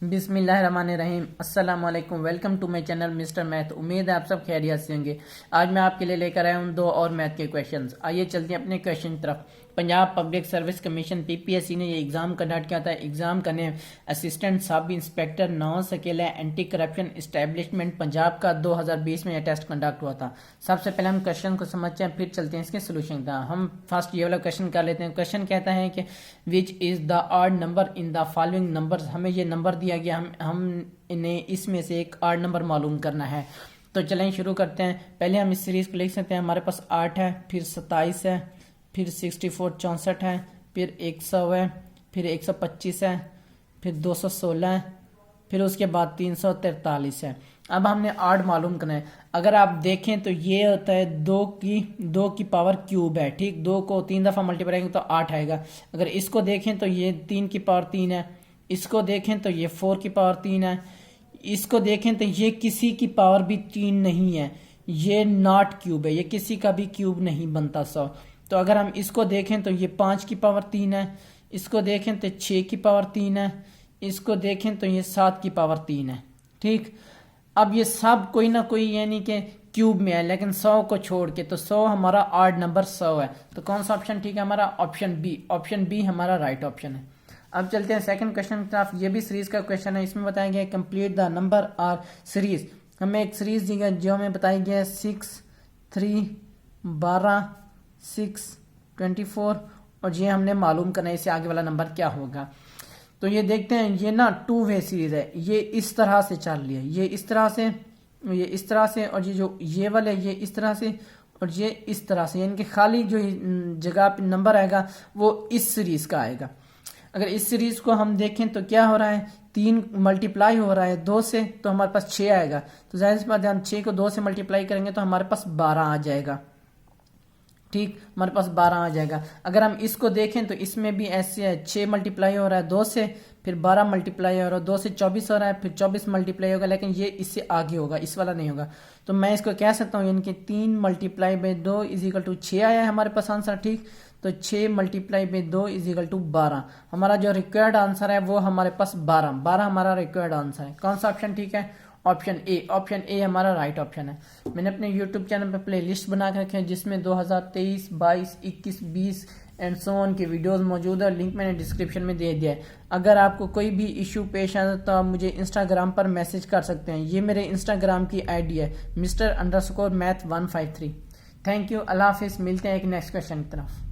बिस्मिल्लाहिर्रहमानिर्रहीम। अस्सलाम वालेकुम। Welcome to my channel mister math. उम्मीद है आप सब खैरियत से होंगे। आज मैं आपके लिए लेकर आया हूँ दो और मैथ के क्वेश्चंस। आइए चलते हैं अपने क्वेश्चन की तरफ। Punjab public service commission PPSC ने ये एग्जाम कंडक्ट किया था। एग्जाम का नेम असिस्टेंट सब इंस्पेक्टर नौ सकेला एंटी करप्शन इस्टेब्लिशमेंट पंजाब का 2020 में यह टेस्ट कंडक्ट हुआ था। सबसे पहले हम क्वेश्चन को समझते हैं, फिर चलते हैं इसके सोल्यूशन का। हम फर्स्ट ये वाला क्वेश्चन कर लेते हैं। क्वेश्चन कहता है कि which is the odd number in the following numbers. हमें ये नंबर दिया गया, हम इन्हें इसमें से एक ऑड नंबर मालूम करना है। तो चलें शुरू करते हैं। पहले हम इस सीरीज को लिख सकते हैं। हमारे पास 8 है, फिर 27 है, फिर 64 64 है, फिर 100 है, फिर 125 है, फिर 216 है, फिर उसके बाद 343 है। अब हमने ऑड मालूम करना है। अगर आप देखें तो ये होता है दो की पावर क्यूब है, ठीक। 2 को 3 दफ़ा मल्टीप्लाई करेंगे तो 8 आएगा। अगर इसको देखें तो ये 3 की पावर 3 है। इसको देखें तो ये 4 की पावर 3 है। इसको देखें तो ये किसी की पावर भी 3 नहीं है, ये नॉट क्यूब है, ये किसी का भी क्यूब नहीं बनता 100। तो अगर हम इसको देखें तो ये 5 की पावर 3 है। इसको देखें तो 6 की पावर 3 है। इसको देखें तो ये 7 की पावर 3 है, ठीक। अब ये सब कोई ना कोई यानी कि क्यूब में है, लेकिन 100 को छोड़ के। तो 100 हमारा ऑड नंबर 100 है। तो कौन सा ऑप्शन ठीक है हमारा? Option B. ऑप्शन बी हमारा राइट ऑप्शन है। अब चलते हैं सेकंड क्वेश्चन की तरफ। ये भी सीरीज का क्वेश्चन है। इसमें बताया गया है कंप्लीट द नंबर और सीरीज। हमें एक सीरीज दी गई जो हमें बताई गया है 6, 3, 12, 6, 24, और ये हमने मालूम करना है इससे आगे वाला नंबर क्या होगा। तो ये देखते हैं, ये ना 2 वे सीरीज है। ये इस तरह से चल रही है, ये इस तरह से, ये इस तरह से, और ये जो ये वाले ये इस तरह से, और ये इस तरह से। यानी कि खाली जो जगह पे नंबर आएगा वो इस सीरीज का आएगा। अगर इस सीरीज को हम देखें तो क्या हो रहा है, 3 मल्टीप्लाई हो रहा है 2 से, तो हमारे पास 6 आएगा। तो जाहिर सी बात है, हम 6 को 2 से मल्टीप्लाई करेंगे तो हमारे पास 12 आ जाएगा, ठीक। हमारे पास 12 आ जाएगा। अगर हम इसको देखें तो इसमें भी ऐसे है, 6 मल्टीप्लाई हो रहा है 2 से, फिर 12 मल्टीप्लाई हो रहा है 2 से, 24 हो रहा है, फिर 24 मल्टीप्लाई होगा, लेकिन ये इससे आगे होगा, इस वाला नहीं होगा। तो मैं इसको कह सकता हूँ यानी कि 3 multiply by 2 is equal to 6 आया है हमारे पास आंसर, ठीक। तो 6 multiply by 2 is equal to 12। हमारा जो रिक्वायर्ड आंसर है वो हमारे पास 12 हमारा रिक्वायर्ड आंसर है। कौन सा ऑप्शन ठीक है? Option A. ऑप्शन ए हमारा राइट ऑप्शन है। मैंने अपने यूट्यूब चैनल पर प्ले लिस्ट बना के रखे हैं जिसमें 2023, 22, 21, 20 एंड सो ऑन की वीडियोस मौजूद है। लिंक मैंने डिस्क्रिप्शन में दे दिया है। अगर आपको कोई भी इशू पेश आए तो आप मुझे इंस्टाग्राम पर मैसेज कर सकते हैं। ये मेरे इंस्टाग्राम की आईडी है Mr_math153। Thank you. अल्लाह हाफिज़। मिलते हैं एक नेक्स्ट क्वेश्चन की तरफ।